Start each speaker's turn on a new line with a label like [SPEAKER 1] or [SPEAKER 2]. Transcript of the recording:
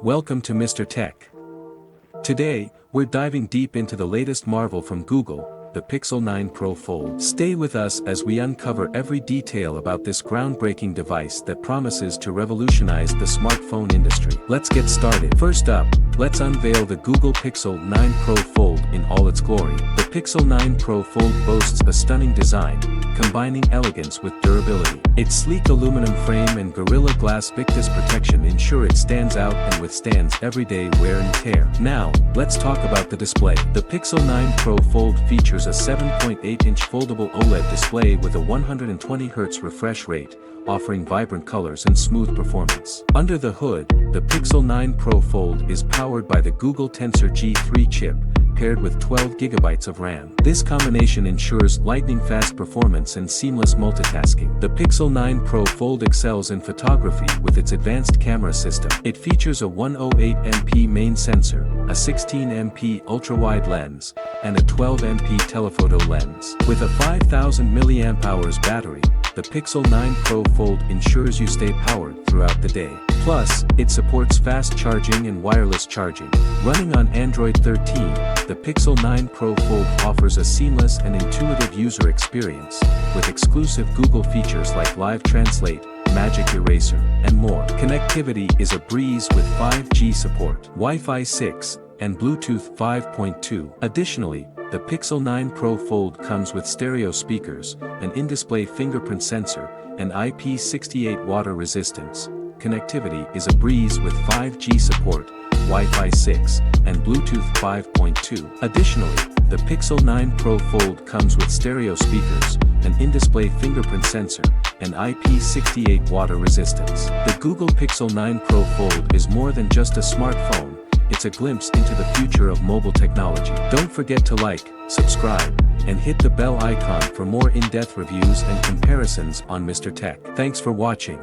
[SPEAKER 1] Welcome to Mr. Tech. Today, we're diving deep into the latest marvel from Google, the Pixel 9 Pro Fold. Stay with us as we uncover every detail about this groundbreaking device that promises to revolutionize the smartphone industry. Let's get started. First up, let's unveil the Google Pixel 9 Pro Fold in all its glory. The Pixel 9 Pro Fold boasts a stunning design, combining elegance with durability. Its sleek aluminum frame and Gorilla Glass Victus protection ensure it stands out and withstands everyday wear and tear. Now, let's talk about the display. The Pixel 9 Pro Fold features a 7.8-inch foldable OLED display with a 120Hz refresh rate, offering vibrant colors and smooth performance. Under the hood, the Pixel 9 Pro Fold is powered by the Google Tensor G3 chip, paired with 12GB of RAM. This combination ensures lightning-fast performance and seamless multitasking. The Pixel 9 Pro Fold excels in photography with its advanced camera system. It features a 108MP main sensor, a 16MP ultra-wide lens, and a 12MP telephoto lens. With a 5000 mAh battery, the Pixel 9 Pro Fold ensures you stay powered throughout the day. Plus, it supports fast charging and wireless charging. Running on Android 13, the Pixel 9 Pro Fold offers a seamless and intuitive user experience, with exclusive Google features like Live Translate, Magic Eraser, and more. Connectivity is a breeze with 5G support, Wi-Fi 6, and Bluetooth 5.2. Additionally, the Pixel 9 Pro Fold comes with stereo speakers, an in-display fingerprint sensor, and IP68 water resistance. Connectivity is a breeze with 5G support, Wi-Fi 6, and Bluetooth 5.2. Additionally, the Pixel 9 Pro Fold comes with stereo speakers, an in-display fingerprint sensor, and IP68 water resistance. The Google Pixel 9 Pro Fold is more than just a smartphone, it's a glimpse into the future of mobile technology. Don't forget to like, subscribe, and hit the bell icon for more in-depth reviews and comparisons on Mr. Tech. Thanks for watching.